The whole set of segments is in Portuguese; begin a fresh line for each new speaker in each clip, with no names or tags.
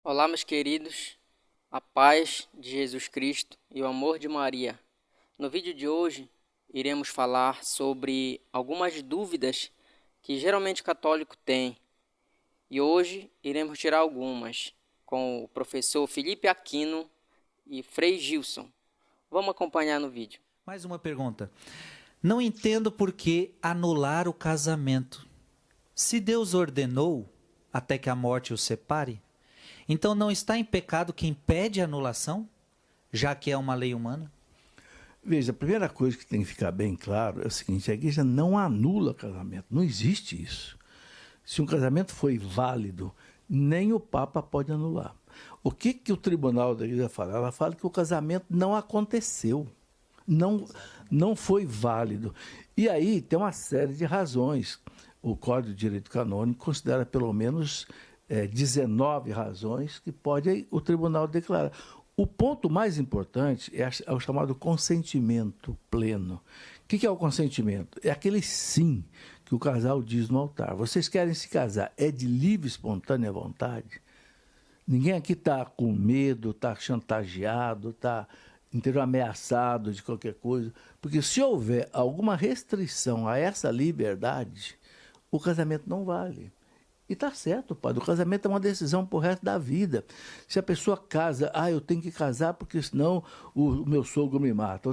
Olá, meus queridos, a paz de Jesus Cristo e o amor de Maria. No vídeo de hoje, iremos falar sobre algumas dúvidas que geralmente o católico tem. E hoje iremos tirar algumas com o professor Felipe Aquino e Frei Gilson. Vamos acompanhar no vídeo.
Mais uma pergunta. Não entendo por que anular o casamento. Se Deus ordenou até que a morte os separe, então não está em pecado quem pede a anulação, já que é uma lei humana?
Veja, a primeira coisa que tem que ficar bem claro é o seguinte: a igreja não anula casamento, não existe isso. Se um casamento foi válido, nem o Papa pode anular. O que o tribunal da igreja fala? Ela fala que o casamento não aconteceu, não foi válido. E aí tem uma série de razões. O Código de Direito Canônico considera pelo menos 19 razões que pode o tribunal declarar. O ponto mais importante é o chamado consentimento pleno. O que é o consentimento? É aquele sim que o casal diz no altar. Vocês querem se casar? É de livre, espontânea vontade? Ninguém aqui está com medo, está chantageado, está inteiro ameaçado de qualquer coisa. Porque se houver alguma restrição a essa liberdade, o casamento não vale. E está certo, padre. O casamento é uma decisão para o resto da vida. Se a pessoa casa, eu tenho que casar porque senão o meu sogro me mata.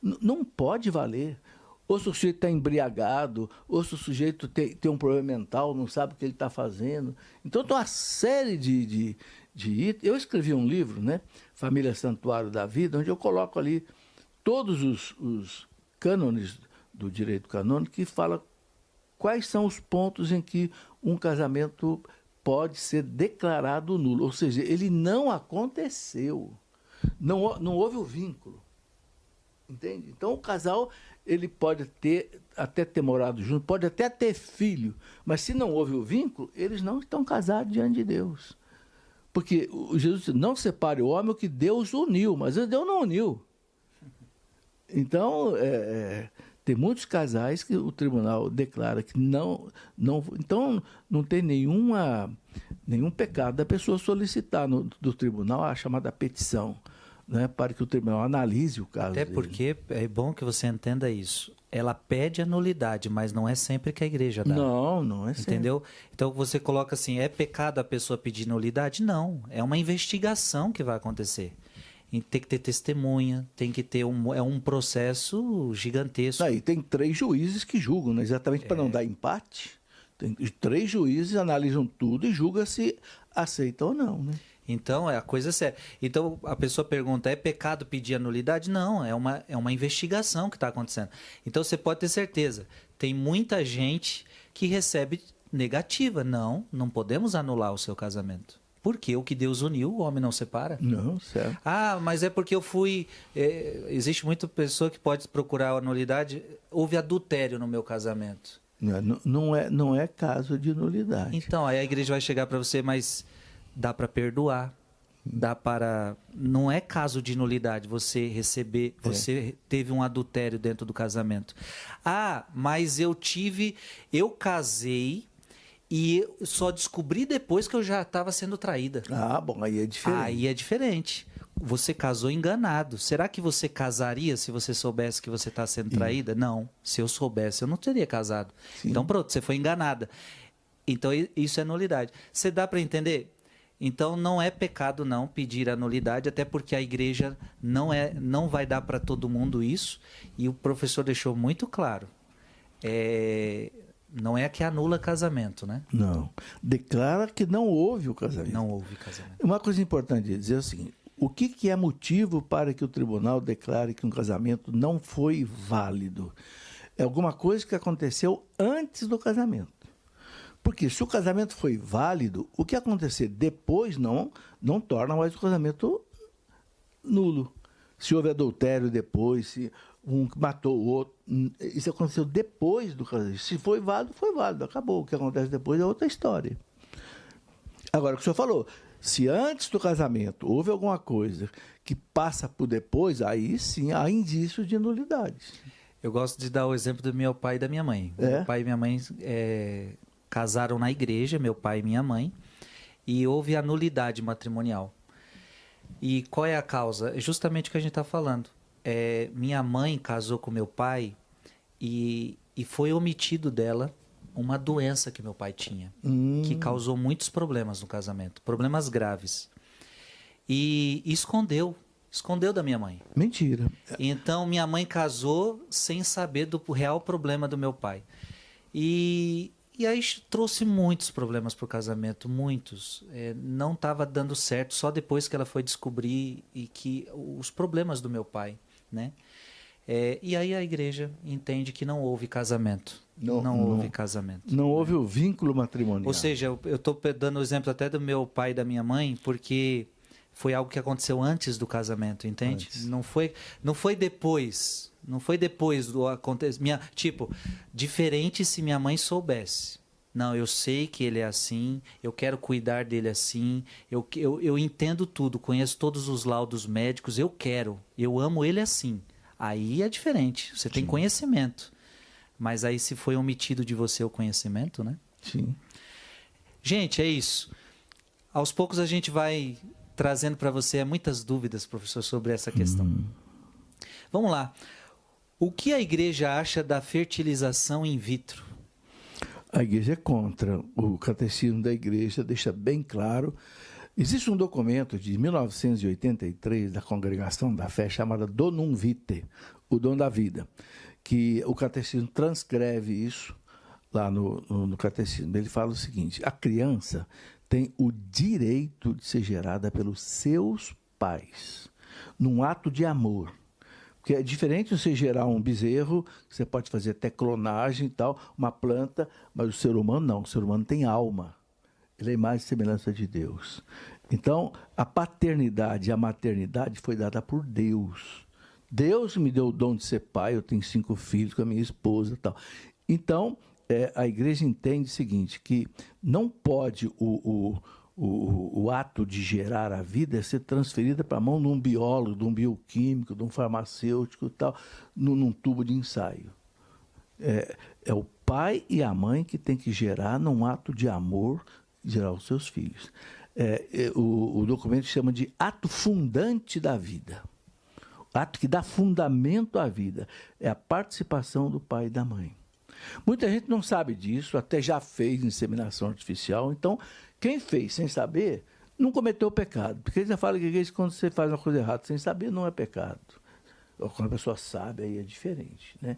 Não pode valer. Ou se o sujeito está embriagado, ou se o sujeito tem um problema mental, não sabe o que ele está fazendo. Então tem uma série de itens. Eu escrevi um livro, né? Família Santuário da Vida, onde eu coloco ali todos os cânones do direito canônico que fala quais são os pontos em que um casamento pode ser declarado nulo. Ou seja, ele não aconteceu. Não houve o vínculo. Entende? Então, o casal ele pode até ter morado junto, pode até ter filho, mas se não houve o vínculo, eles não estão casados diante de Deus. Porque Jesus disse, não separe o homem o que Deus uniu, mas Deus não uniu. Então, tem muitos casais que o tribunal declara que não. Então, não tem nenhum pecado da pessoa solicitar do tribunal a chamada petição, né, para que o tribunal analise o caso
Até
dele.
porque é bom que você entenda isso. Ela pede a nulidade, mas não é sempre que a igreja dá.
Não é sempre.
Entendeu? Então você coloca assim, é pecado a pessoa pedir nulidade? Não, é uma investigação que vai acontecer. E tem que ter testemunha, tem que ter um processo gigantesco.
Aí tem 3 juízes que julgam, né, exatamente para não dar empate. Tem 3 juízes analisam tudo e julgam se aceitam ou não, né?
Então, é a coisa séria. Então, a pessoa pergunta, é pecado pedir a nulidade? Não, é uma investigação que está acontecendo. Então, você pode ter certeza, tem muita gente que recebe negativa. Não podemos anular o seu casamento. Porque o que Deus uniu, o homem não separa.
Não, certo.
Mas é porque eu fui... existe muita pessoa que pode procurar a nulidade. Houve adultério no meu casamento.
Não é caso de nulidade.
Então, aí a igreja vai chegar para você, mas dá para perdoar. Não é caso de nulidade você receber... Você teve um adultério dentro do casamento. Mas eu casei... E só descobri depois que eu já estava sendo traída.
Bom, aí é diferente.
Aí é diferente. Você casou enganado. Será que você casaria se você soubesse que você está sendo traída? Não. Se eu soubesse, eu não teria casado.
Sim.
Então pronto, você foi enganada. Então isso é nulidade. Você dá para entender? Então não é pecado não pedir a nulidade, até porque a igreja não vai dar para todo mundo isso. E o professor deixou muito claro. Não é que anula casamento, né?
Não. Declara que não houve o casamento.
Não houve casamento.
Uma coisa importante de dizer é o seguinte: o que é motivo para que o tribunal declare que um casamento não foi válido? É alguma coisa que aconteceu antes do casamento. Porque se o casamento foi válido, o que acontecer depois não torna mais o casamento nulo. Se houve adultério depois, se um matou o outro, isso aconteceu depois do casamento. Se foi válido, acabou. O que acontece depois é outra história. Agora, o que o senhor falou, se antes do casamento houve alguma coisa que passa por depois, aí sim há indício de nulidade.
Eu gosto de dar o exemplo do meu pai e da minha mãe. Meu pai e minha mãe casaram na igreja, meu pai e minha mãe. e houve a nulidade matrimonial. E qual é a causa? É justamente o que a gente está falando. Minha mãe casou com meu pai e foi omitido dela uma doença que meu pai tinha, que causou muitos problemas no casamento, problemas graves. E escondeu da minha mãe.
Mentira.
Então, minha mãe casou sem saber do real problema do meu pai. E aí trouxe muitos problemas para o casamento, muitos. Não estava dando certo, só depois que ela foi descobrir os problemas do meu pai, né? E aí a igreja entende que não houve casamento. Não houve casamento.
Não houve o vínculo matrimonial.
Ou seja, eu estou dando o exemplo até do meu pai e da minha mãe, porque foi algo que aconteceu antes do casamento, entende? Não foi depois. Não foi depois do acontecimento. Tipo, diferente se minha mãe soubesse. Não, eu sei que ele é assim, eu quero cuidar dele assim, eu entendo tudo, conheço todos os laudos médicos, eu amo ele assim. Aí é diferente, você tem conhecimento. Mas aí se foi omitido de você o conhecimento, né?
Sim.
Gente, é isso. Aos poucos a gente vai trazendo para você muitas dúvidas, professor, sobre essa questão. Vamos lá. O que a igreja acha da fertilização in vitro?
A igreja é contra. O catecismo da igreja deixa bem claro. Existe um documento de 1983 da Congregação da Fé chamada Donum Vitae, o dom da vida, que o catecismo transcreve isso lá no catecismo. Ele fala o seguinte: a criança tem o direito de ser gerada pelos seus pais, num ato de amor. Porque é diferente você gerar um bezerro, você pode fazer até clonagem e tal, uma planta, mas o ser humano não. O ser humano tem alma. Ele é a imagem e semelhança de Deus. Então, a paternidade e a maternidade foi dada por Deus. Deus me deu o dom de ser pai, eu tenho 5 filhos com a minha esposa e tal. Então, a igreja entende o seguinte, que não pode o ato de gerar a vida ser transferida para a mão de um biólogo, de um bioquímico, de um farmacêutico e tal, num tubo de ensaio. É o pai e a mãe que tem que gerar num ato de amor, gerar os seus filhos. O documento chama de ato fundante da vida. O ato que dá fundamento à vida. É a participação do pai e da mãe. Muita gente não sabe disso, até já fez inseminação artificial. Então, quem fez sem saber, não cometeu pecado. Porque eles já falam que quando você faz uma coisa errada sem saber, não é pecado. Quando a pessoa sabe, aí é diferente, né?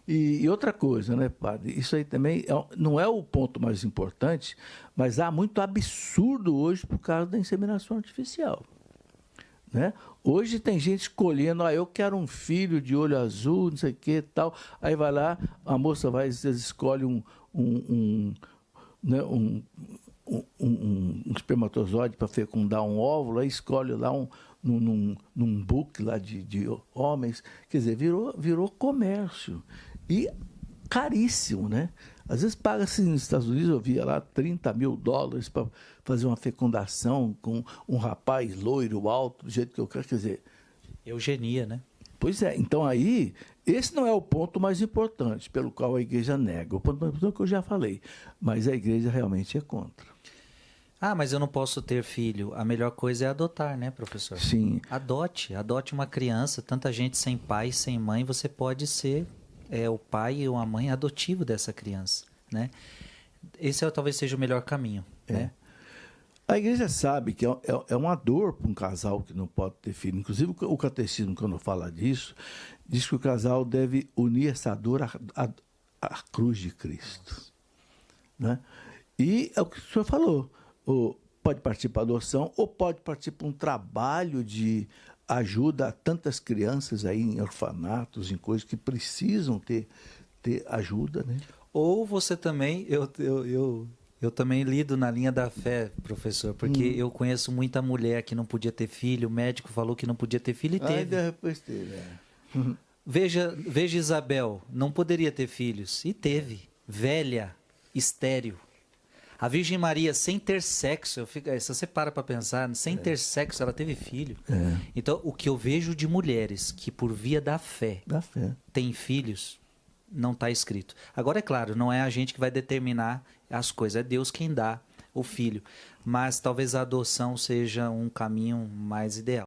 E outra coisa, né, padre? Isso aí também não é o ponto mais importante, mas há muito absurdo hoje por causa da inseminação artificial, né? Hoje tem gente escolhendo, eu quero um filho de olho azul, não sei o que tal. Aí vai lá, a moça vai, às vezes escolhe um espermatozoide para fecundar um óvulo, aí escolhe lá num book lá de homens. Quer dizer, virou comércio. E caríssimo, né? Às vezes paga-se nos Estados Unidos, eu via lá $30 mil para fazer uma fecundação com um rapaz loiro, alto, do jeito que eu quero. Quer dizer,
eugenia, né?
Pois é. Então aí, esse não é o ponto mais importante pelo qual a igreja nega. O ponto mais importante é o que eu já falei. Mas a igreja realmente é contra.
Mas eu não posso ter filho. A melhor coisa é adotar, né, professor?
Sim.
Adote uma criança. Tanta gente sem pai, sem mãe, você pode ser o pai ou a mãe adotivo dessa criança, né? Esse talvez seja o melhor caminho, né?
A igreja sabe que é uma dor para um casal que não pode ter filho. Inclusive, o catecismo, quando fala disso, diz que o casal deve unir essa dor à cruz de Cristo, né? E é o que o senhor falou. Pode partir para adoção ou pode partir para um trabalho de ajuda a tantas crianças aí em orfanatos, em coisas que precisam ter ajuda, né?
Ou você também, eu também lido na linha da fé, professor, porque eu conheço muita mulher que não podia ter filho, o médico falou que não podia ter filho e teve.
Depois teve,
Veja Isabel, não poderia ter filhos e teve, velha, estéril. A Virgem Maria, sem ter sexo, se você para pensar, sem ter sexo, ela teve filho. Então, o que eu vejo de mulheres que, por via da fé, têm filhos, não está escrito. Agora, é claro, não é a gente que vai determinar as coisas, é Deus quem dá o filho. Mas talvez a adoção seja um caminho mais ideal.